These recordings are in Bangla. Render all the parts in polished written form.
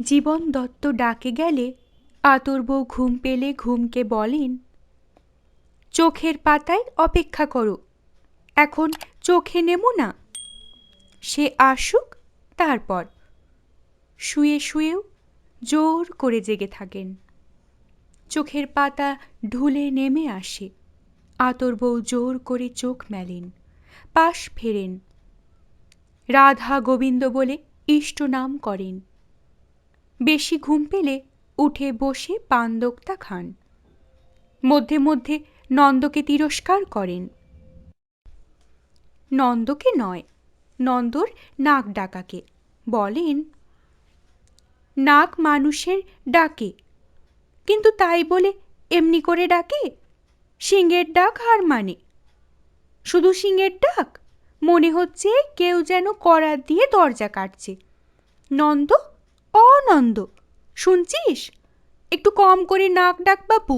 জীবন দত্ত ডাকে গেলে আতর বউ ঘুম পেলে ঘুমকে বলেন, চোখের পাতায় অপেক্ষা করো, এখন চোখে নেমো না। সে আসুক তারপর। শুয়ে শুয়েও জোর করে জেগে থাকেন। চোখের পাতা ঢুলে নেমে আসে। আতর বউ জোর করে চোখ মেলেন, পাশ ফেরেন, রাধা গোবিন্দ বলে ইষ্ট নাম করেন। বেশি ঘুম পেলে উঠে বসে পান্দোক্তা খান। মধ্যে মধ্যে নন্দকে তিরস্কার করেন। নন্দকে নয়, নন্দর নাক ডাকাকে। বলেন, নাক মানুষের ডাকে, কিন্তু তাই বলে এমনি করে ডাকে? সিংহের ডাক হার মানে। শুধু সিংহের ডাক, মনে হচ্ছে কেউ যেন করাত দিয়ে দরজা কাটছে। নন্দ, অনন্দ, শুনছিস? একটু কম করে নাক ডাক বাপু,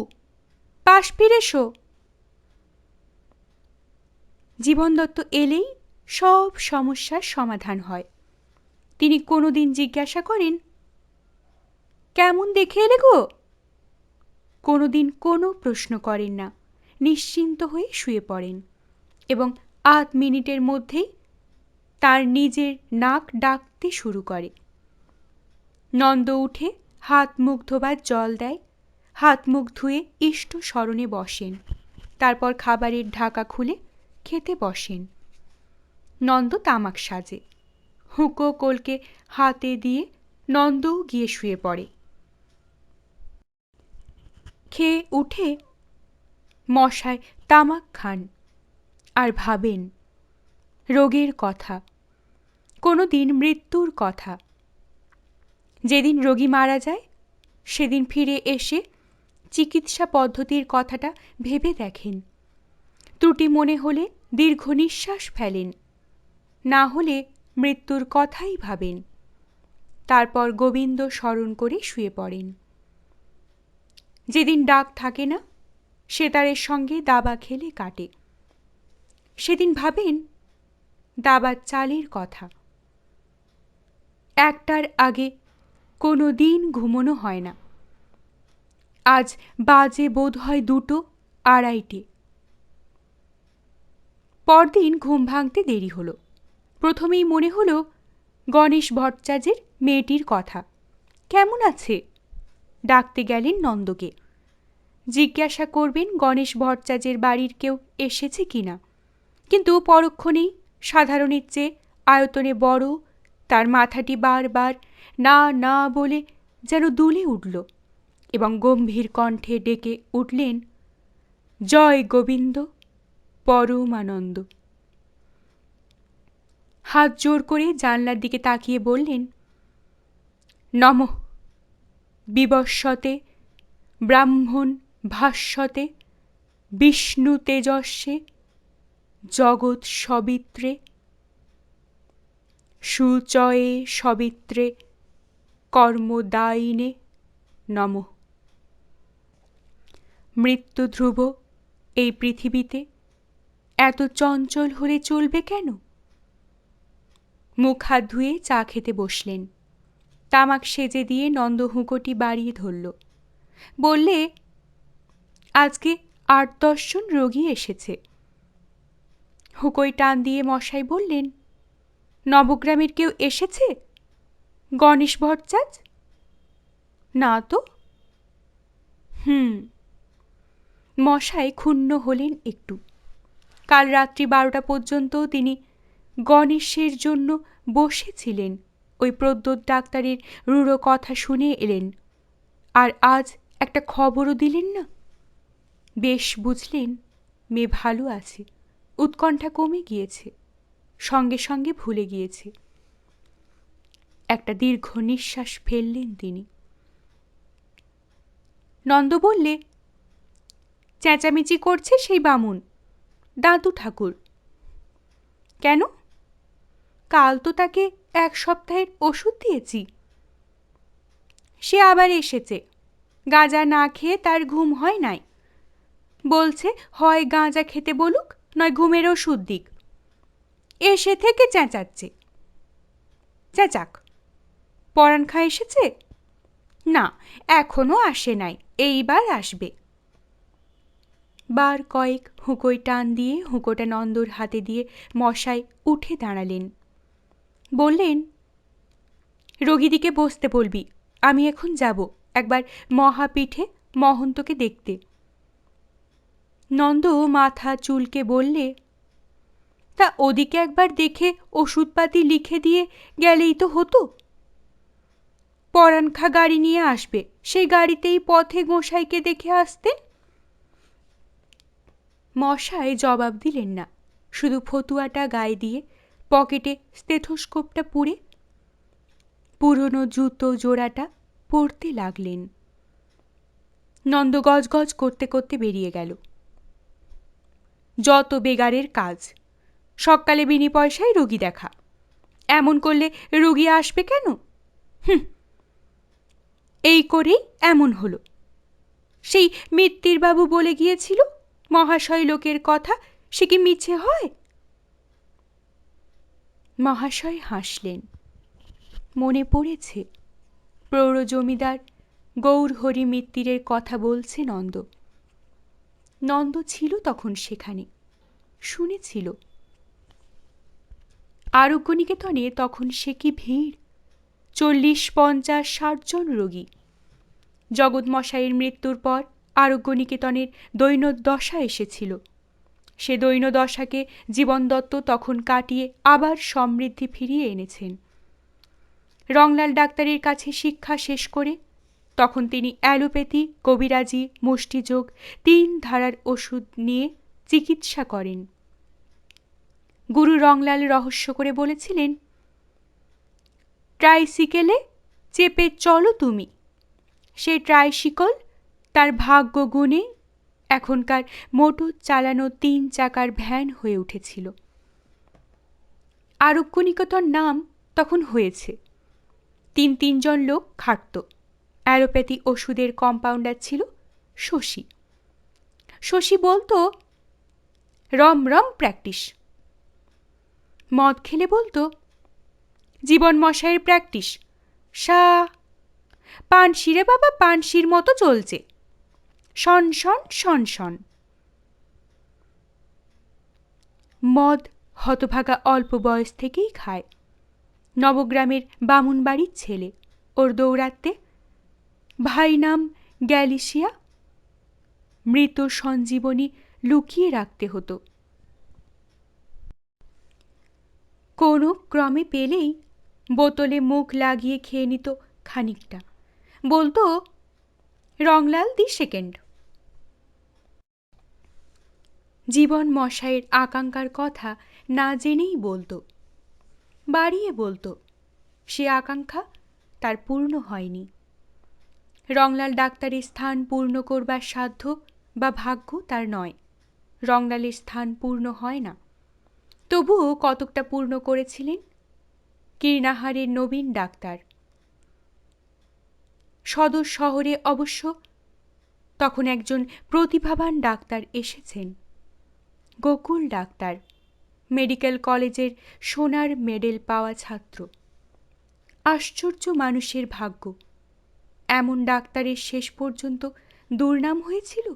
পাশ ফিরে শো। জীবন দত্ত এলেই সব সমস্যার সমাধান হয়। তিনি কোনোদিন জিজ্ঞাসা করেন, কেমন দেখে এলে গো? কোনোদিন কোনো প্রশ্ন করেন না, নিশ্চিন্ত হয়ে শুয়ে পড়েন এবং ৮ মিনিটের মধ্যেই তার নিজের নাক ডাকতে শুরু করে। নন্দ উঠে হাত মুখ ধোবার জল দেয়, হাত মুখ ধুয়ে ইষ্ট স্মরণে বসেন। তারপর খাবারের ঢাকা খুলে খেতে বসেন। নন্দ তামাক সাজে। হুঁকো কলকে হাতে দিয়ে নন্দও গিয়ে শুয়ে পড়ে। খেয়ে উঠে মশায় তামাক খান আর ভাবেন রোগের কথা, কোনো দিন মৃত্যুর কথা। যেদিন রোগী মারা যায় সেদিন ফিরে এসে চিকিৎসা পদ্ধতির কথাটা ভেবে দেখেন। ত্রুটি মনে হলে দীর্ঘ নিঃশ্বাস ফেলেন, না হলে মৃত্যুর কথাই ভাবেন। তারপর গোবিন্দ স্মরণ করে শুয়ে পড়েন। যেদিন ডাক থাকে না সেতারের সঙ্গে দাবা খেলে কাটে। সেদিন ভাবেন দাবার চালের কথা। একটার আগে কোনো দিন ঘুমোনো হয় না। আজ বাজে বোধ হয় ২টো, ২:৩০। পরদিন ঘুম ভাঙতে দেরি হলো। প্রথমেই মনে হলো গণেশ ভট্টাচার্যের মেয়েটির কথা। কেমন আছে? ডাকতে গেলেন নন্দকে। জিজ্ঞাসা করবেন গণেশ ভট্টাচার্যের বাড়ির কেউ এসেছে কিনা। কিন্তু পরক্ষণেই সাধারণের চেয়ে আয়তনে বড়, তার মাথাটি বারবার না না বলে যেন দুলে উঠল এবং গম্ভীর কণ্ঠে ডেকে উঠলেন, জয় গোবিন্দ, পরমানন্দ। হাত জোর করে জানলার দিকে তাকিয়ে বললেন, নমঃ বিবস্বতে ব্রাহ্মণ ভাস্বতে বিষ্ণু তেজস্বে জগৎ সবিত্রে সুচয়ে সবিত্রে কর্মদায়িনে নমঃ। মৃত্যু ধ্রুব এই পৃথিবীতে এত চঞ্চল হলে চলবে কেন? মুখ হাত ধুয়ে চা খেতে বসলেন। তামাক সেজে দিয়ে নন্দ হুঁকোটি বাড়িয়ে ধরল। বললে, আজকে ৮-১০ জন রোগী এসেছে। হুঁকোয় টান দিয়ে মশাই বললেন, নবগ্রামের কেউ এসেছে? গণেশ ভট্টাচার্য? না তো। মশাই ক্ষুণ্ণ হলেন একটু। কাল রাত্রি ১২টা পর্যন্ত তিনি গণেশের জন্য বসেছিলেন, ওই প্রদ্যোৎ ডাক্তারের রূঢ় কথা শুনে এলেন, আর আজ একটা খবরও দিলেন না। বেশ বুঝলেন মেয়ে ভালো আছে, উৎকণ্ঠা কমে গিয়েছে, সঙ্গে সঙ্গে ভুলে গিয়েছে। একটা দীর্ঘ নিঃশ্বাস ফেললেন তিনি। নন্দ বললে, চেঁচামেচি করছে সেই বামুন, দাদু ঠাকুর। কেন? কাল তো তাকে ১ সপ্তাহের ওষুধ দিয়েছি। সে আবার এসেছে। গাঁজা না খেয়ে তার ঘুম হয় নাই। বলছে হয় গাঁজা খেতে বলুক, নয় ঘুমের ওষুধ দিক। এসে থেকে চেঁচাচ্ছে। চেঁচাক, পরাণ খাঁ এসেছে, না, এখনো আসে নাই, এইবার আসবে। বার কয়েক হুঁকোয় টান দিয়ে হুঁকোটা নন্দর হাতে দিয়ে মশাই উঠে দাঁড়ালেন। বললেন, রোগীদিকে বসতে বলবি, আমি এখন যাব একবার মহাপীঠে মহন্তকে দেখতে। নন্দ মাথা চুলকে বললে, তা ওদিকে একবার দেখে ওষুধপাতি লিখে দিয়ে গেলেই তো হতো। পরাণখা গাড়ি নিয়ে আসবে, সেই গাড়িতেই পথে গোসাইকে দেখে আসতেন। মশাই জবাব দিলেন না, শুধু ফতুয়াটা গায়ে দিয়ে পকেটে স্টেথোস্কোপটা পুরে পুরনো জুতো জোড়াটা পরতে লাগলেন। নন্দ গজগজ করতে করতে বেরিয়ে গেল। যত বেগারের কাজ, সকালে বিনি পয়সায় রোগী দেখা, এমন করলে রোগী আসবে কেন? এই করেই এমন হলো। সেই মিত্তির বাবু বলে গিয়েছিল মহাশয় লোকের কথা, সে কি মিছে হয়? মহাশয় হাসলেন। মনে পড়েছে প্রৌঢ় জমিদার গৌরহরি মিত্তিরের কথা বলছে নন্দ। নন্দ ছিল তখন সেখানে, শুনেছিল। আরোগ্যনিকেতনে তখন সে কি ভিড়, 40-50-60 জন রোগী। জগৎমশাইয়ের মৃত্যুর পর আরোগ্যনিকেতনের দৈন্যদশা এসেছিল। সে দৈন্যদশাকে জীবনদত্ত তখন কাটিয়ে আবার সমৃদ্ধি ফিরিয়ে এনেছেন। রংলাল ডাক্তারের কাছে শিক্ষা শেষ করে তখন তিনি অ্যালোপ্যাথি, কবিরাজি, মুষ্টিযোগ 3 ধারার ওষুধ নিয়ে চিকিৎসা করেন। গুরু রংলাল রহস্য করে বলেছিলেন, ট্রাইসিকেলে চেপে চলো তুমি। সে ট্রাইসিকল তার ভাগ্য গুণে এখনকার মোটর চালানো 3 চাকার ভ্যান হয়ে উঠেছিল। আরোগ্যনিকেতন নাম তখন হয়েছে। 3 জন লোক খাটত। অ্যালোপ্যাথি ওষুধের কম্পাউন্ডার ছিল শশী। শশী বলতো, রম রম প্র্যাকটিস। মদ খেলে বলতো, জীবন মশাইয়ের প্র্যাকটিস সা পানশিরে বাবা, পানশির মতো চলছে, শন শন শন শন। মদ হতভাগা অল্প বয়স থেকেই খায়। নবগ্রামের বামুন বাড়ির ছেলে, ওর দৌরাত্মে ভাই নাম গ্যালিসিয়া। মৃত সঞ্জীবনী লুকিয়ে রাখতে হতো। কোনো ক্রমে পেলেই বোতলে মুখ লাগিয়ে খেয়ে নিত খানিকটা। বলতো, রংলাল দি সেকেন্ড। জীবন মশাইয়ের আকাঙ্ক্ষার কথা না জেনেই বলতো, বাড়িয়ে বলতো। সে আকাঙ্ক্ষা তার পূর্ণ হয়নি। রংলাল ডাক্তারের স্থান পূর্ণ করবার সাধ্য বা ভাগ্য তার নয়। রংলালের স্থান পূর্ণ হয় না। তবুও কতকটা পূর্ণ করেছিলেন কীর্ণাহারের নবীন ডাক্তার। সদর শহরে অবশ্য তখন একজন প্রতিভাবান ডাক্তার এসেছেন, গোকুল ডাক্তার, মেডিকেল কলেজের সোনার মেডেল পাওয়া ছাত্র। আশ্চর্য মানুষের ভাগ্য, এমন ডাক্তারের শেষ পর্যন্ত দুর্নাম হয়েছিল।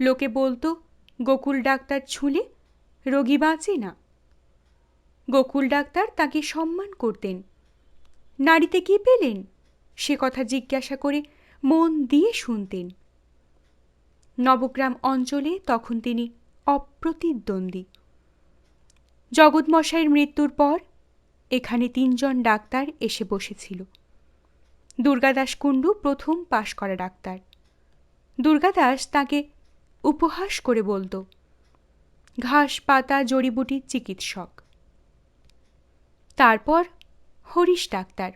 লোকে বলতো, গোকুল ডাক্তার ছুঁলে রোগী বাঁচে না। গোকুল ডাক্তার তাকে সম্মান করতেন। নাড়িতে কি পেলেন সে কথা জিজ্ঞাসা করে মন দিয়ে শুনতেন। নবগ্রাম অঞ্চলে তখন তিনি অপ্রতিদ্বন্দ্বী। জগৎমশাইয়ের মৃত্যুর পর এখানে 3 জন ডাক্তার এসে বসেছিল। দুর্গাদাস কুণ্ডু প্রথম পাশ করা ডাক্তার। দুর্গাদাস তাকে উপহাস করে বলতো, ঘাস পাতা জড়িবুটির চিকিৎসক। তারপর হরিশ ডাক্তার।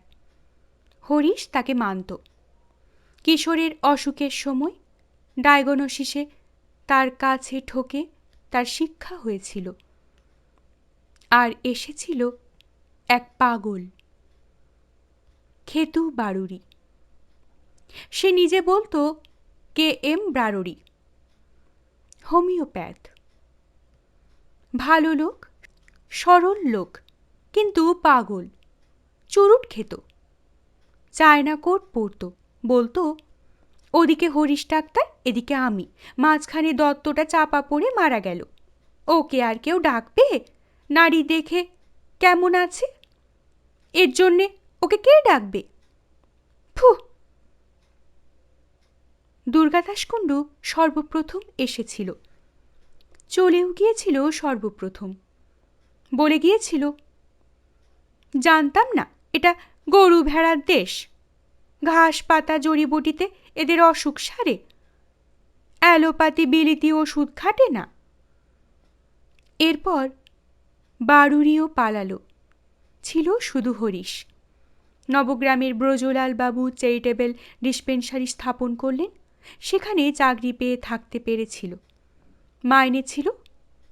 হরিশ তাকে মানত। কিশোরের অসুখের সময় ডায়াগনোসিসে তার কাছে ঠকে তার শিক্ষা হয়েছিল। আর এসেছিল এক পাগল, খেতু বারুরি। সে নিজে বলতো KM বারুরি, হোমিওপ্যাথ। ভালো লোক, সরল লোক, কিন্তু পাগল। চুরুট খেত, চায়না কোট পরত, বলতো, ওদিকে হরিশ ডাক্তার, এদিকে আমি, মাঝখানে দত্তটা চাপা পড়ে মারা গেল। ওকে আর কেউ ডাকবে? নারী দেখে কেমন আছে, এর জন্যে ওকে কে ডাকবে? ফু! দুর্গাদাস কুণ্ডু সর্বপ্রথম এসেছিল, চলেও গিয়েছিল সর্বপ্রথম। বলে গিয়েছিল, জানতাম না এটা গরু ভেড়ার দেশ, ঘাস পাতা জড়িবটিতে এদের অসুখ সারে, অ্যালোপ্যাথি বিলিতি ওষুধ খাটে না। এরপর বারুরিও পালালো, ছিল শুধু হরিশ। নবগ্রামের ব্রজলাল বাবু চ্যারিটেবল ডিসপেন্সারি স্থাপন করলেন, সেখানে চাকরি পেয়ে থাকতে পেরেছিল। মাইনে ছিল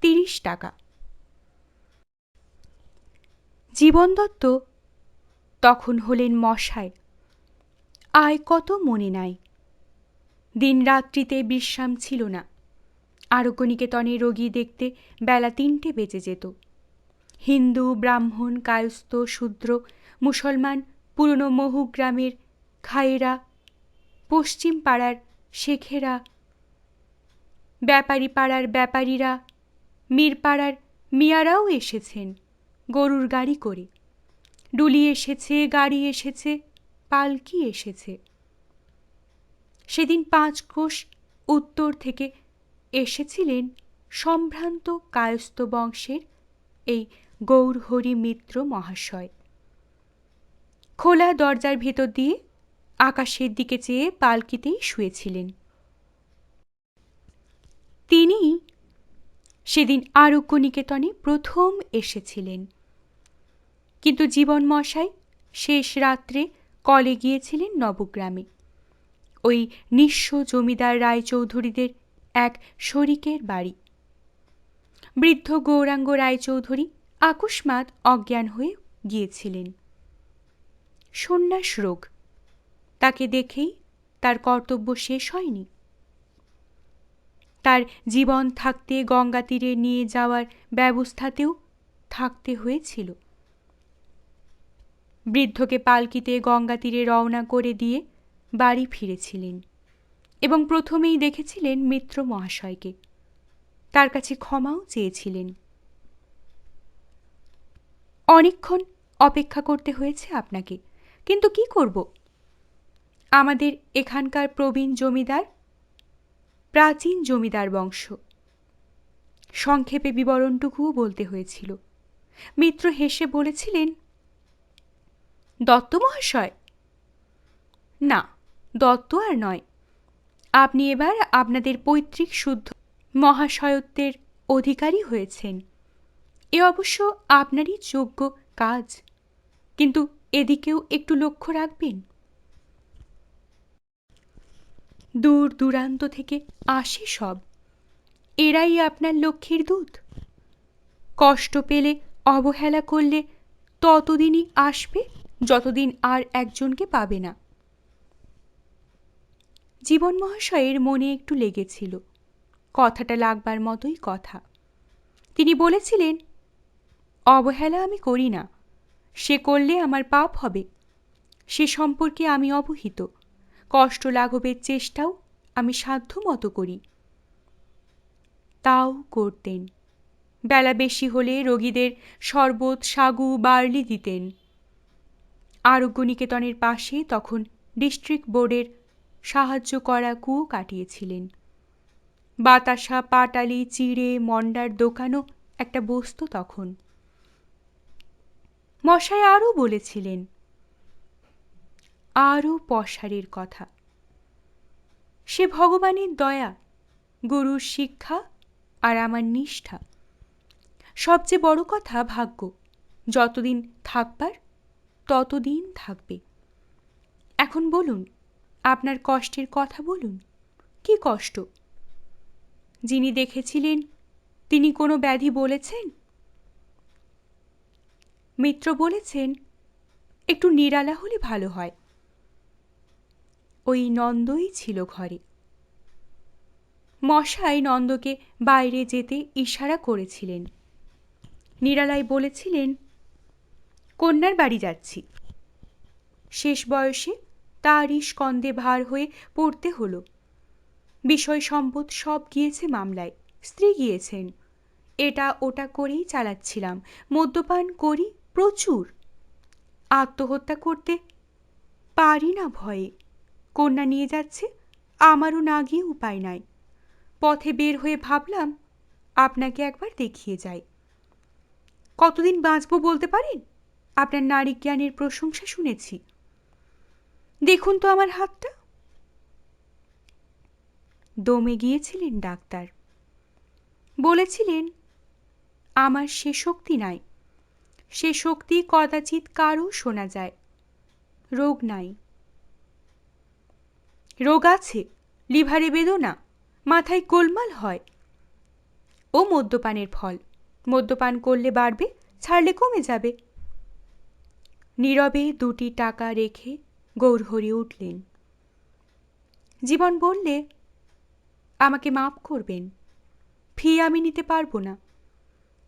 ৩০ টাকা। জীবন দত্ত তখন হলেন মশায়, আয় কত মনে নাই। দিন রাত্রিতে বিশ্রাম ছিল না। আরোগ্যনিকেতনে রোগী দেখতে বেলা ৩টে বেজে যেত। হিন্দু, ব্রাহ্মণ, কায়স্থ, শূদ্র, মুসলমান, পুরনো মহু গ্রামের খায়েরা, পশ্চিম পাড়ার শেখেরা, ব্যাপারী পাড়ার ব্যাপারীরা, মীরপাড়ার মিয়ারাও এসেছেন গরুর গাড়ি করে। ডুলি এসেছে, গাড়ি এসেছে, পালকি এসেছে। সেদিন ৫ কোষ উত্তর থেকে এসেছিলেন সম্ভ্রান্ত কায়স্থ বংশের এই গৌরহরি মিত্র মহাশয়। খোলা দরজার ভেতর দিয়ে আকাশের দিকে চেয়ে পালকিতেই শুয়েছিলেন। তিনি সেদিন আরোগ্যনিকেতনে প্রথম এসেছিলেন। কিন্তু জীবন মশাই শেষ রাত্রে কলে গিয়েছিলেন নবগ্রামে, ওই নিঃস্ব জমিদার রায়চৌধুরীদের এক শরিকের বাড়ি। বৃদ্ধ গৌরাঙ্গ রায়চৌধুরী আকস্মাৎ অজ্ঞান হয়ে গিয়েছিলেন। সন্ন্যাস রোগ, তাকে দেখেই তার কর্তব্য শেষ হয়নি। তার জীবন থাকতে গঙ্গা তীরে নিয়ে যাওয়ার ব্যবস্থাতেও থাকতে হয়েছিল। বৃদ্ধকে পালকিতে গঙ্গা তীরে রওনা করে দিয়ে বাড়ি ফিরেছিলেন এবং প্রথমেই দেখেছিলেন মিত্র মহাশয়কে। তার কাছে ক্ষমাও চেয়েছিলেন। অনেকক্ষণ অপেক্ষা করতে হয়েছে আপনাকে, কিন্তু কি করব? আমাদের এখানকার প্রবীণ জমিদার, প্রাচীন জমিদার বংশ। সংক্ষেপে বিবরণটুকুও বলতে হয়েছিল। মিত্র হেসে বলেছিলেন, দত্ত মহাশয়? না, দত্ত আর নয়। আপনি এবার আপনাদের পৈতৃক শুদ্ধ মহাশয়ত্বের অধিকারী হয়েছেন। এ অবশ্য আপনারই যোগ্য কাজ, কিন্তু এদিকেও একটু লক্ষ্য রাখবেন। দূর দূরান্ত থেকে আসে সব, এরাই আপনার লক্ষ্মীর দূত। কষ্ট পেলে, অবহেলা করলে ততদিনই আসবে যতদিন আর একজনকে পাবে না। জীবন মহাশয়ের মনে একটু লেগেছিল, কথাটা লাগবার মতোই কথা। তিনি বলেছিলেন, অবহেলা আমি করি না, সে করলে আমার পাপ হবে, সে সম্পর্কে আমি অবহিত। কষ্ট লাঘবের চেষ্টাও আমি সাধ্য মতো করি। তাও করতেন। বেলা বেশি হলে রোগীদের শরবত, সাগু, বার্লি দিতেন। আরোগ্যনিকেতনের পাশে তখন ডিস্ট্রিক্ট বোর্ডের সাহায্য করা কুয়ো কাটিয়েছিলেন। বাতাসা, পাটালি, চিড়ে, মন্ডার দোকানও একটা বস্তু তখন। মশাই আরও বলেছিলেন, আরও পসারের কথা। সে ভগবানের দয়া, গুরুর শিক্ষা আর আমার নিষ্ঠা। সবচেয়ে বড় কথা ভাগ্য, যতদিন থাকবার ততদিন থাকবে। এখন বলুন, আপনার কষ্টের কথা বলুন। কি কষ্ট? যিনি দেখেছিলেন তিনি কোনো ব্যাধি বলেছেন? মিত্র বলেছেন, একটু নিরালা হলে ভালো হয়। ওই নন্দই ছিল ঘরে। মশাই নন্দকে বাইরে যেতে ইশারা করেছিলেন। নিরালাই বলেছিলেন, কন্যার বাড়ি যাচ্ছি। শেষ বয়সে তারই স্কন্ধে ভার হয়ে পড়তে হলো। বিষয় সম্পদ সব গিয়েছে মামলায়, স্ত্রী গিয়েছেন। এটা ওটা করেই চালাচ্ছিলাম, মদ্যপান করি প্রচুর। আত্মহত্যা করতে পারি না ভয়ে। কন্যা নিয়ে যাচ্ছে, আমারও না গিয়ে উপায় নাই। পথে বের হয়ে ভাবলাম আপনাকে একবার দেখিয়ে যাই। কতদিন বাঁচব বলতে পারেন? আপনার নারী জ্ঞানের প্রশংসা শুনেছি। দেখুন তো আমার হাতটা। দমে গিয়েছিলেন ডাক্তার। বলেছিলেন আমার সে শক্তি নাই, সে শক্তি কদাচিৎ কারও শোনা যায়। রোগ নাই। রোগ আছে, লিভারে বেদনা, মাথায় গোলমাল হয়। ও মদ্যপানের ফল। মদ্যপান করলে বাড়বে, ছাড়লে কমে যাবে। নীরবে 2টি টাকা রেখে গৌরহরি উঠলেন। জীবন বললে, আমাকে মাপ করবেন, ফি আমি নিতে পারবো না।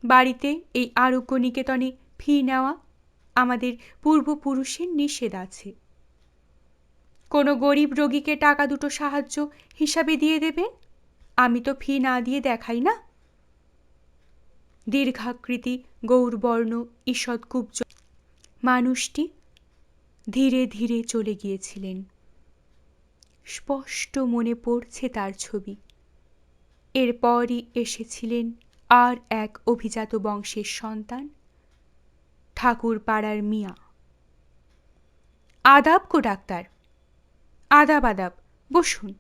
বাড়িতে এই আরোগ্য নিকেতনে ফি নেওয়া আমাদের পূর্বপুরুষের নিষেধ আছে। কোনো গরিব রোগীকে টাকা দুটো সাহায্য হিসাবে দিয়ে দেবেন, আমি তো ফি না দিয়ে দেখাই না। দীর্ঘাকৃতি গৌরবর্ণ ঈষৎ কুব্জ মানুষটি ধীরে ধীরে চলে গিয়েছিলেন। স্পষ্ট মনে পড়ছে তার ছবি। এরপরই এসেছিলেন আর এক অভিজাত বংশের সন্তান, ঠাকুর পাড়ার মিয়া। আদাব গো ডাক্তার। আদাব আদাব, বসুন।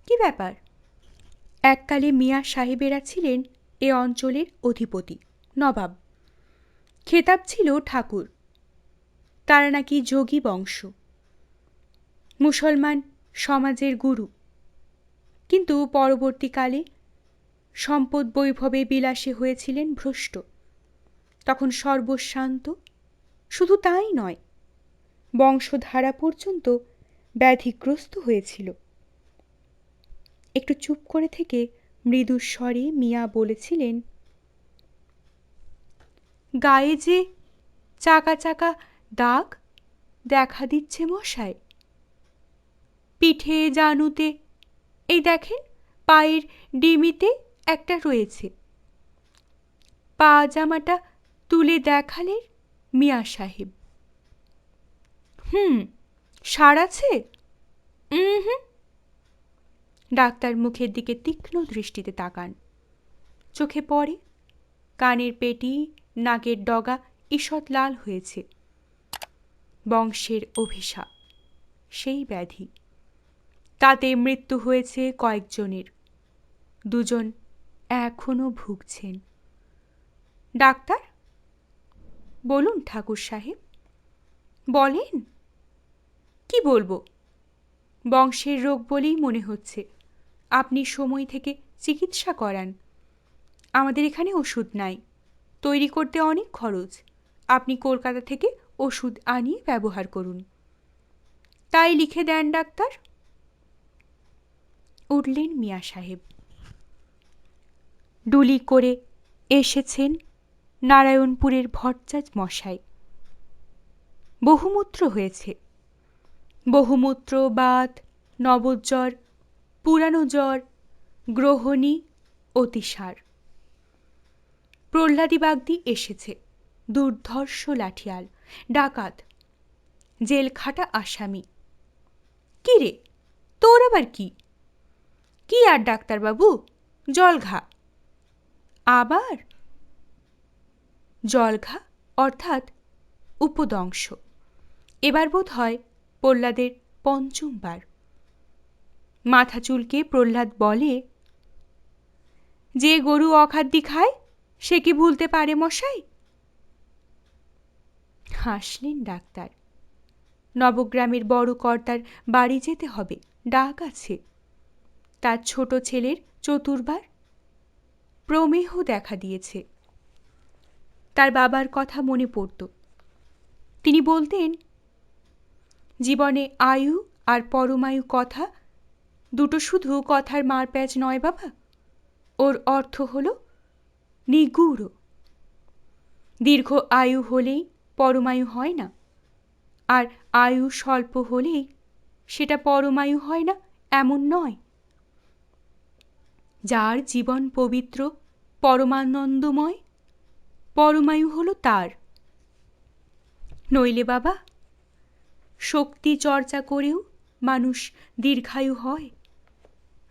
কি ব্যাপার? এককালে মিয়া সাহেবেরা ছিলেন এ অঞ্চলের অধিপতি, নবাব। খেতাব ছিল ঠাকুর। তারা নাকি যোগী বংশ, মুসলমান সমাজের গুরু। কিন্তু পরবর্তীকালে সম্পদ বৈভবে বিলাসে হয়েছিলেন ভ্রষ্ট। তখন সর্বস্বান্ত। শুধু তাই নয়, বংশধারা পর্যন্ত ব্যাধিগ্রস্ত হয়েছিল। একটু চুপ করে থেকে মৃদু স্বরে মিয়া বলেছিলেন, গায়ে যে চাকা চাকা দাগ দেখা দিচ্ছে মশায়। পিঠে জানুতে, এই দেখেন পায়ের ডিমিতে একটা রয়েছে। পা জামাটা তুলে দেখালেন মিয়া সাহেব। সার আছে? হুম। ডাক্তার মুখের দিকে তীক্ষ্ণ দৃষ্টিতে তাকান। চোখে পড়ে কানের পেটি, নাকের ডগা ঈষৎ লাল হয়েছে। বংশের অভিশাপ, সেই ব্যাধি। তাতে মৃত্যু হয়েছে কয়েকজনের, 2জন এখনো ভুগছেন। ডাক্তার বলুন ঠাকুর সাহেব। বলেন। কি বলবো? বংশের রোগ বলেই মনে হচ্ছে। আপনি সময় থেকে চিকিৎসা করান। আমাদের এখানে ওষুধ নাই, তৈরি করতে অনেক খরচ। আপনি কলকাতা থেকে ওষুধ আনিয়ে ব্যবহার করুন। তাই লিখে দেন ডাক্তার। উঠলেন মিয়া সাহেব। ডুলি করে এসেছেন নারায়ণপুরের ভট্টাচ মশাই। বহুমূত্র হয়েছে। বহুমূত্র, বাত, নবজ্বর, পুরানো জ্বর, গ্রহণী, অতিসার। প্রহ্লাদি বাগদি এসেছে, দুর্ধর্ষ লাঠিয়াল, ডাকাত, জেল খাটা আসামি। কি রে, তোর আবার কি? কি আর ডাক্তারবাবু, জলঘা। আবার জলঘা অর্থাৎ উপদংশ। এবার বোধ হয় প্রহ্লাদের 5ম বার। মাথা চুলকে প্রহ্লাদ বলে, যে গরু অখাদ্যি খায় সে কি ভুলতে পারে মশাই? হাসলেন ডাক্তার। নবগ্রামের বড় কর্তার বাড়ি যেতে হবে, ডাক আছে। তার ছোট ছেলের চতুর্বার প্রমেহ দেখা দিয়েছে। তার বাবার কথা মনে পড়ত। তিনি বলতেন, জীবনে আয়ু আর পরমায়ু কথা দুটো শুধু কথার মারপ্যাঁচ নয় বাবা, ওর অর্থ হল নিগূঢ়। দীর্ঘ আয়ু হলেই পরমায়ু হয় না, আর আয়ু স্বল্প হলেই সেটা পরমায়ু হয় না এমন নয়। যার জীবন পবিত্র, পরমানন্দময়, পরমায়ু হলো তার। নইলে বাবা, শক্তি চর্চা করেও মানুষ দীর্ঘায়ু হয়,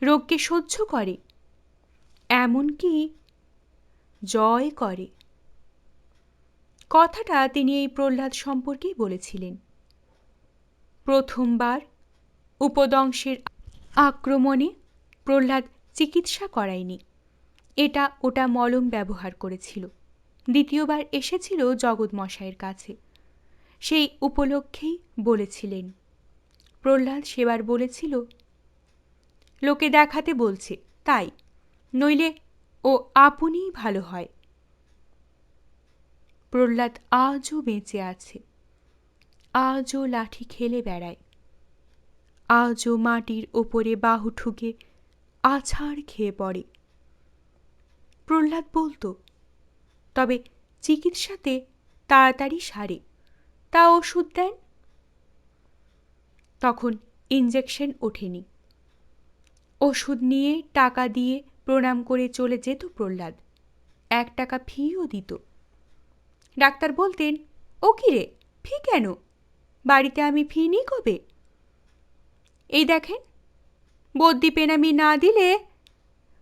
রোগকে সহ্য করে, এমনকি জয় করে। কথাটা তিনি এই প্রহ্লাদ সম্পর্কেই বলেছিলেন। প্রথমবার উপদংশের আক্রমণে প্রহ্লাদ চিকিৎসা করায়নি, এটা ওটা মলম ব্যবহার করেছিল। দ্বিতীয়বার এসেছিল জগৎমশাইয়ের কাছে, সেই উপলক্ষেই বলেছিলেন। প্রহ্লাদ সেবার বলেছিল, লোকে দেখাতে বলছে তাই, নইলে ও আপনিই ভালো হয়। প্রহ্লাদ আজও বেঁচে আছে, আজও লাঠি খেলে বেড়ায়, আজও মাটির ওপরে বাহু ঠুকে আছাড় খেয়ে পড়ে। প্রহ্লাদ বলতো, তবে চিকিৎসাতে তাড়াতাড়ি সারে, তা ওষুধ দেন। তখন ইঞ্জেকশন ওঠেনি, ওষুধ নিয়ে টাকা দিয়ে প্রণাম করে চলে যেত প্রহ্লাদ, 1 টাকা ফিও দিত। ডাক্তার বলতেন, ও কি রে, ফি কেন? বাড়িতে আমি ফি নিই কবে? এই দেখেন, বদ্যি পেনামি না দিলে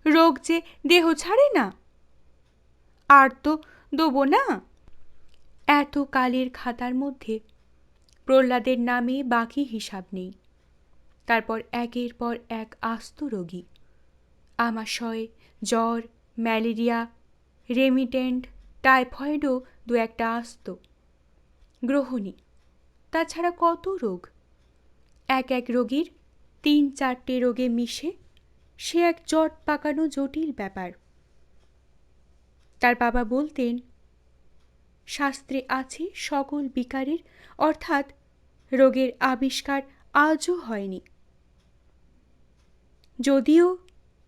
রোগ যে দেহ ছাড়ে না, আর তো দেবো না। এত কালের খাতার মধ্যে প্রহ্লাদের নামে বাকি হিসাব নেই। তারপর একের পর এক আস্ত রোগী, আমাশয়, জ্বর, ম্যালেরিয়া, রেমিটেন্ট, টাইফয়েডও 2-1টা আসত, গ্রহণী, তাছাড়া কত রোগ। এক রোগীর 3-4টে রোগে মিশে সে এক জট পাকানো জটিল ব্যাপার। তার বাবা বলতেন, শাস্ত্রে আছে সকল বিকারের, অর্থাৎ রোগের আবিষ্কার আজও হয়নি। যদিও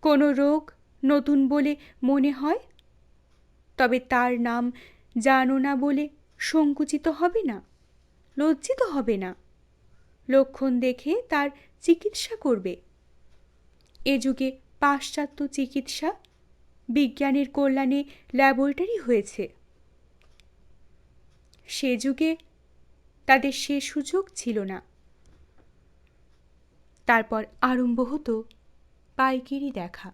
কোনো রোগ নতুন বলে মনে হয়, তবে তার নাম জানো না বলে সংকুচিত হবে না, লজ্জিত হবে না, লক্ষণ দেখে তার চিকিৎসা করবে। এ যুগে পাশ্চাত্য চিকিৎসা বিজ্ঞানের কল্যাণে ল্যাবরেটরি হয়েছে, সে যুগে তাদের সে সুযোগ ছিল না। তারপর আরম্ভ হতো পাইকিরি দেখা।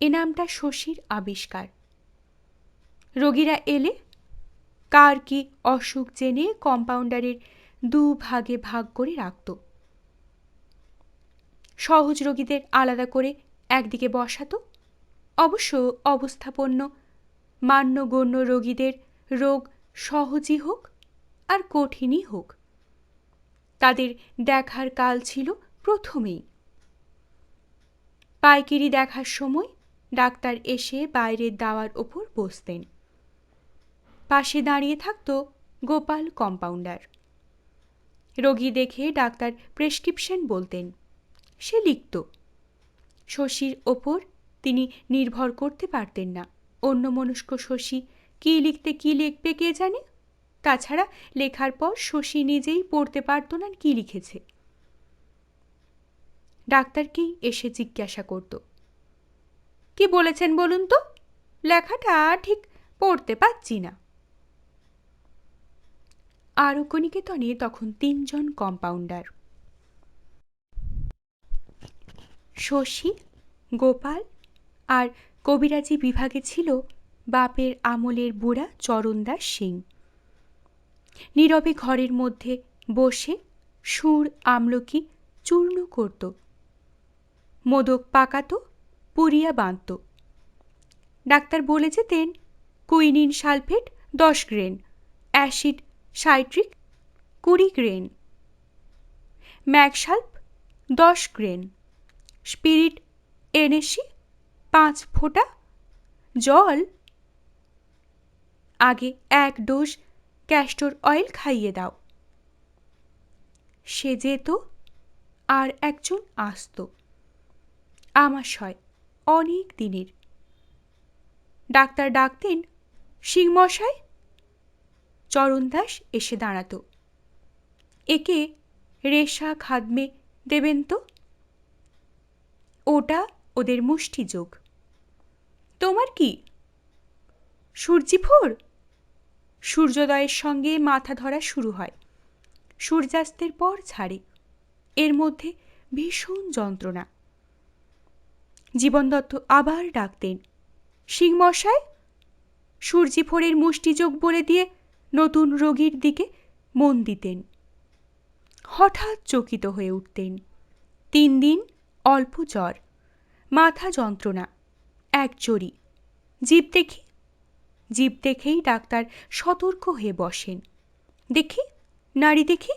এ নামটা শশীর আবিষ্কার। রোগীরা এলে কার কি অসুখ জেনে কম্পাউন্ডারের 2 ভাগে ভাগ করে রাখত। সহজ রোগীদের আলাদা করে একদিকে বসাতো, অবশ্য অবস্থাপন্ন মান্যগণ্য রোগীদের রোগ সহজই হোক আর কঠিনই হোক, তাদের দেখার কাল ছিল প্রথমেই। পাইকিরি দেখার সময় ডাক্তার এসে বাইরের দাওয়ার ওপর বসতেন, পাশে দাঁড়িয়ে থাকত গোপাল কম্পাউন্ডার। রোগী দেখে ডাক্তার প্রেসক্রিপশন বলতেন, সে লিখত। শশীর ওপর তিনি নির্ভর করতে পারতেন না। অন্যমনস্ক শশী কি লিখতে কি লিখবে কে জানে, তাছাড়া লেখার পর শশী নিজেই পড়তে পারত না কি লিখেছে। ডাক্তারকেই এসে জিজ্ঞাসা করত, কি বলেছেন বলুন তো, লেখাটা ঠিক পড়তে পারছি না। আরোগ্যনিকেতনে তখন 3 জন কম্পাউন্ডার, শশী, গোপাল আর কবিরাজি বিভাগে ছিল বাপের আমলের বুড়া চরণদাস সিং। নীরবে ঘরের মধ্যে বসে সুর আমলকি চূর্ণ করত, মোদক পাকাতো, পুরিয়া বাঁধত। ডাক্তার বলে যেতেন, quinine sulphate 10 grain, acid citric 20 grain, magsulph 10 grain, spirit এনেসি 5 ফোঁটা, জল আগে 1 ডোজ ক্যাস্টর অয়েল খাইয়ে দাও। সে যেত, আর একজন আসত, আমাশয়, অনেক দিনের। ডাক্তার ডাকতেন, সিংমশাই। চরণদাস এসে দাঁড়াত, একে রেশা খাদমে দেবেন তো। ওটা ওদের মুষ্টিযোগ। তোমার কি? সূর্যিভোর? সূর্যোদয়ের সঙ্গে মাথা ধরা শুরু হয়, সূর্যাস্তের পর ছাড়ে। এর মধ্যে ভীষণ যন্ত্রণা। জীবন দত্ত আবার ডাকতেন, সিংমশাই। সূর্যিভোরের মুষ্টিযোগ বলে দিয়ে নতুন রোগীর দিকে মন দিতেন। হঠাৎ চকিত হয়ে উঠতেন। 3 দিন অল্প জ্বর, মাথা যন্ত্রণা, একজোরি। জিভ দেখি। জিভ দেখেই ডাক্তার সতর্ক হয়ে বসেন। দেখি, নাড়ি দেখি।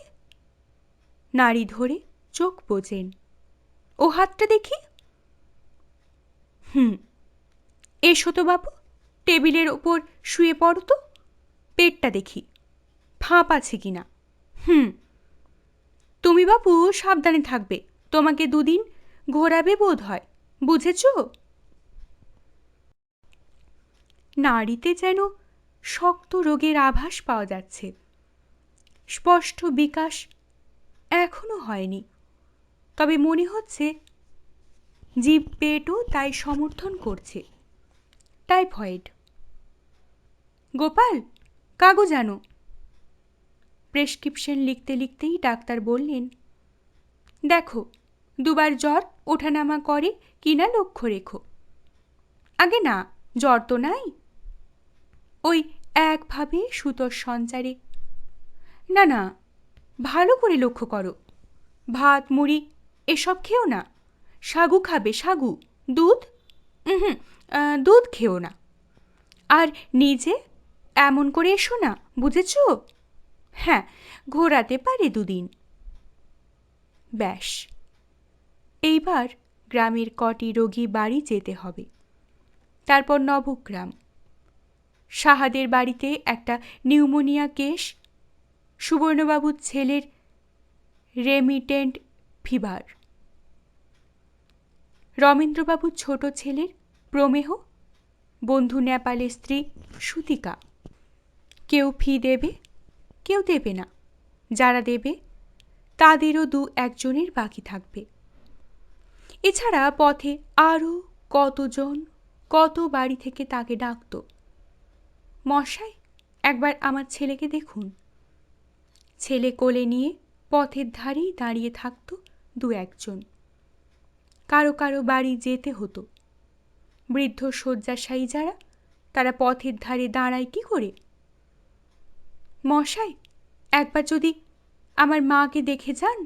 নাড়ি ধরে চোখ বোঝেন। ও হাতটা দেখি। এসো তো বাবু, টেবিলের ওপর শুয়ে পড়ো তো। পেটটা দেখি, ফাঁপ আছে কিনা। তুমি বাবু সাবধানে থাকবে, তোমাকে 2 দিন ঘোরাবে বোধ হয়, বুঝেছ? নাড়িতে যেন শক্ত রোগের আভাস পাওয়া যাচ্ছে। স্পষ্ট বিকাশ এখনো হয়নি, তবে মনে হচ্ছে জিভ পেটও তাই সমর্থন করছে। টাইফয়েড। গোপাল, কাগজ আনো। প্রেসক্রিপশন লিখতে লিখতেই ডাক্তার বললেন, দেখো 2 বার জ্বর ওঠানামা করে কিনা লক্ষ্য রেখো। আগে না, জ্বর তো নাই। ওই একভাবে সুতোর সঞ্চারে। না না, ভালো করে লক্ষ্য করো। ভাত মুড়ি এসব খেও না। সাগু খাবে, সাগু। দুধ? দুধ খেও না। আর নিজে এমন করে এসো না, বুঝেছ? হ্যাঁ, ঘোরাতে পারে 2 দিন। ব্যাস, এইবার গ্রামের কটি রোগী বাড়ি যেতে হবে। তারপর নবগ্রাম। সাহাদের বাড়িতে একটা নিউমোনিয়া কেস, সুবর্ণবাবুর ছেলের রেমিটেন্ট ফিভার, রমেন্দ্রবাবুর ছোট ছেলের প্রমেহ, বন্ধু নেপালের স্ত্রী সুতিকা। কেউ ফি দেবে, কেউ দেবে না। যারা দেবে তাদেরও 2-1 জনের বাকি থাকবে। এছাড়া পথে আরও কতজন কত বাড়ি থেকে তাকে ডাকত, মশাই একবার আমার ছেলেকে দেখুন। ছেলে কোলে নিয়ে পথের ধারেই দাঁড়িয়ে থাকত 2-1 জন। কারো কারো বাড়ি যেতে হতো। বৃদ্ধ শয্যাশায়ী যারা, তারা পথের ধারে দাঁড়ায় কি করে? মশাই একবার যদি আমার মাকে দেখে যান।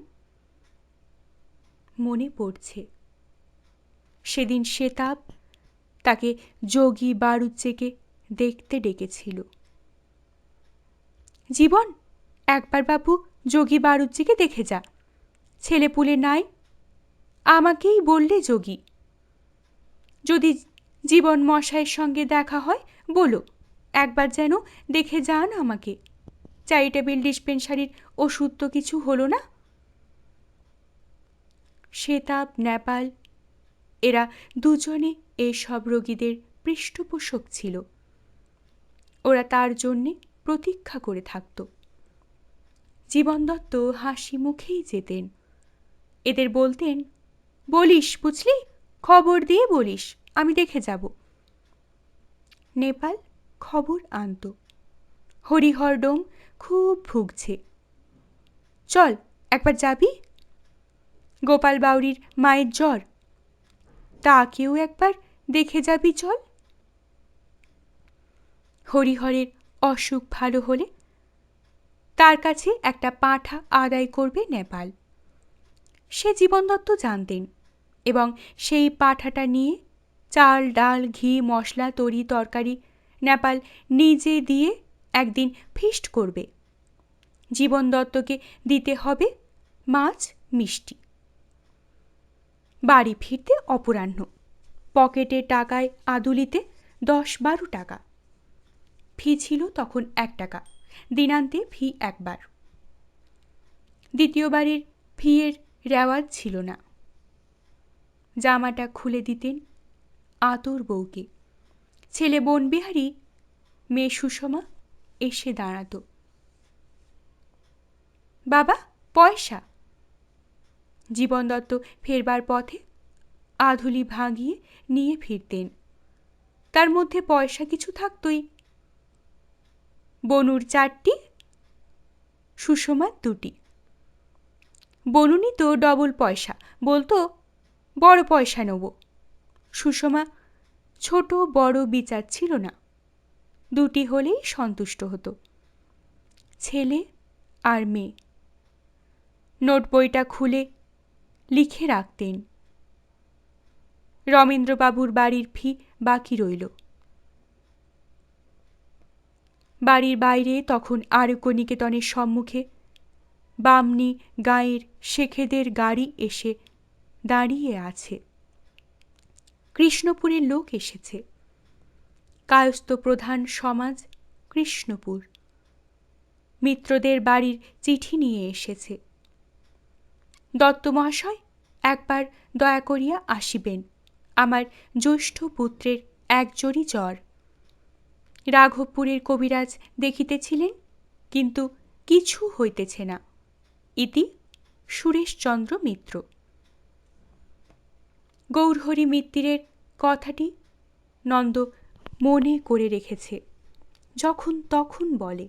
মনে পড়ছে সেদিন শেতাব তাকে যোগী বাড়ুজ্জেকে দেখতে ডেকেছিল। জীবন, একবার বাবু যোগী বাড়ুজ্জেকে দেখে যা। ছেলেপুলে নাই, আমাকেই বললে যোগী। যদি জীবন মশাইয়ের সঙ্গে দেখা হয় বলো, একবার যেন দেখে যান আমাকে। চ্যারিটেবল ডিসপেন্সারির ওষুধ তো কিছু হলো না। শেতাব, নেপাল এরা 2 জনে এসব রোগীদের পৃষ্ঠপোষক ছিল। ওরা তার জন্যে প্রতীক্ষা করে থাকত। জীবন দত্ত হাসি মুখেই যেতেন। এদের বলতেন, বলিস বুঝলি, খবর দিয়ে বলিস, আমি দেখে যাব। নেপাল খবর আনত, হরিহরডোম খুব ভুগছে। চল একবার যাবি। গোপাল বাউরির মায়ের জ্বর, তাকেও একবার দেখে যাবি, চল। হরিহরের অসুখ ভালো হলে তার কাছে একটা পাঁঠা আদায় করবে নেপাল। সে জীবন দত্ত জানতেন, এবং সেই পাঁঠাটা নিয়ে চাল ডাল ঘি মশলা তরি তরকারি নেপাল নিজে দিয়ে একদিন ফিস্ট করবে। জীবন দত্তকে দিতে হবে মাছ মিষ্টি। বাড়ি ফিরতে অপরাহ্ন। পকেটে টাকায় আদুলিতে 10-12 টাকা। ফি ছিল তখন 1 টাকা। দিনান্তে ফি একবার। দ্বিতীয়বারের ফি এর রেওয়াজ ছিল না। জামাটা খুলে দিতেন আতর বউকে। ছেলে বনবিহারী, মেয়ে সুষমা এসে দাঁড়াত। বাবা পয়সা। জীবন দত্ত ফেরবার পথে আধুলি ভাঙিয়ে নিয়ে ফিরতেন। তার মধ্যে পয়সা কিছু থাকতই। বনুর 4টি, সুষমার 2টি। বনু নিত ডবল পয়সা, বলতো বড় পয়সা নেব। সুষমা ছোট বড় বিচার ছিল না, 2টি হলেই সন্তুষ্ট হতো, ছেলে আর মেয়ে। নোট বইটা খুলে লিখে রাখতেন, রমেন্দ্রবাবুর বাড়ির ফি বাকি রইল। বাড়ির বাইরে তখন আরণ্যনিকেতনের সম্মুখে বামনি গাঁয়ের শেখেদের গাড়ি এসে দাঁড়িয়ে আছে। কৃষ্ণপুরের লোক এসেছে, কায়স্থ প্রধান সমাজ কৃষ্ণপুর। মিত্রদের বাড়ির চিঠি নিয়ে এসেছে। দত্ত মহাশয় একবার দয়া করিয়া আসিবেন, আমার জ্যৈষ্ঠ পুত্রের 1 জোড়ি জ্বর। রাঘবপুরের কবিরাজ দেখিতেছিলেন, কিন্তু কিছু হইতেছে না। ইতি সুরেশচন্দ্র মিত্র। গৌরহরি মিত্তিরের কথাটি নন্দ মনে করে রেখেছে, যখন তখন বলে।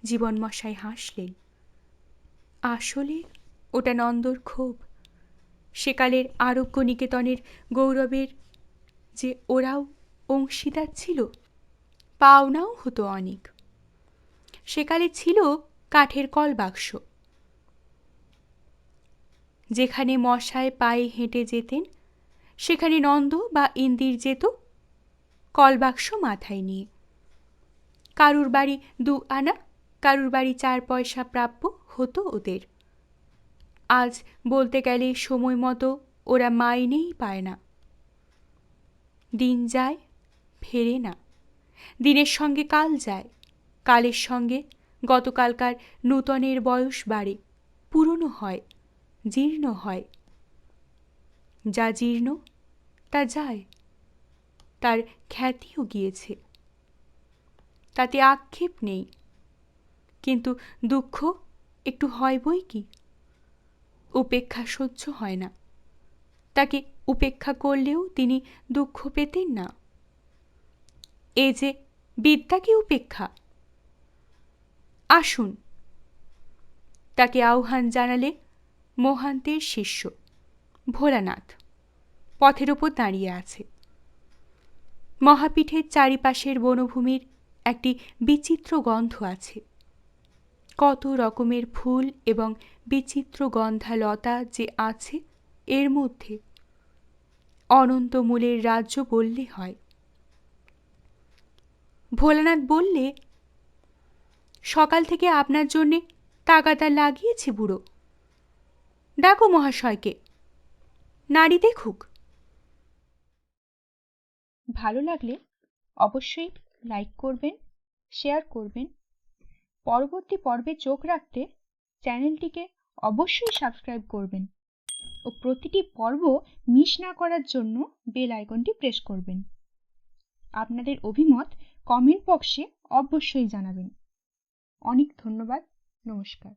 জীবনমশাই হাসলেন। আসলে ওটা নন্দর ক্ষোভ। সেকালের আরণ্যনিকেতনের গৌরবের যে ওরাও অংশীদার ছিল, পাওনাও হতো অনেক। সেকালে ছিল কাঠের কলবাক্স, যেখানে মশায় পায়ে হেঁটে যেতেন সেখানে নন্দ বা ইন্দির যেত কলবাক্স মাথায় নিয়ে। কারুর বাড়ি 2 আনা, কারুর বাড়ি 4 পয়সা প্রাপ্য হতো ওদের। আজ বলতে গেলে সময় মতো ওরা মাইনেই পায় না। দিন যায় ফেরে না, দিনের সঙ্গে কাল যায়, কালের সঙ্গে গতকালকার নূতনের বয়স বাড়ে, পুরনো হয়, জীর্ণ হয়। যা জীর্ণ তা যায়, তার খ্যাতিও গিয়েছে, তাতে আক্ষেপ নেই। কিন্তু দুঃখ একটু হয় বই কি। উপেক্ষা সহ্য হয় না। তাকে উপেক্ষা করলেও তিনি দুঃখ পেতেন না। এ যে বিদ্যা কি উপেক্ষা? আসুন। তাকে আহ্বান জানালে মোহান্তের শিষ্য ভোলানাথ পথের ওপর দাঁড়িয়ে আছে। মহাপীঠের চারিপাশের বনভূমির একটি বিচিত্র গন্ধ আছে। কত রকমের ফুল এবং বিচিত্র গন্ধালতা যে আছে এর মধ্যে, অনন্তমূলের রাজ্য বললে হয়। ভোলানাথ বললে, সকাল থেকে আপনার জন্যে তাগাদা লাগিয়েছি বুড়ো, ডাকো মহাশয়কে, নারী দেখুক। ভালো লাগলে অবশ্যই লাইক করবেন, শেয়ার করবেন। পরবর্তী পর্বে চোখ রাখতে চ্যানেলটিকে অবশ্যই সাবস্ক্রাইব করবেন ও প্রতিটি পর্ব মিস না করার জন্য বেল আইকনটি প্রেস করবেন। আপনাদের অভিমত কমেন্ট বক্সে অবশ্যই জানাবেন। অনেক ধন্যবাদ। নমস্কার।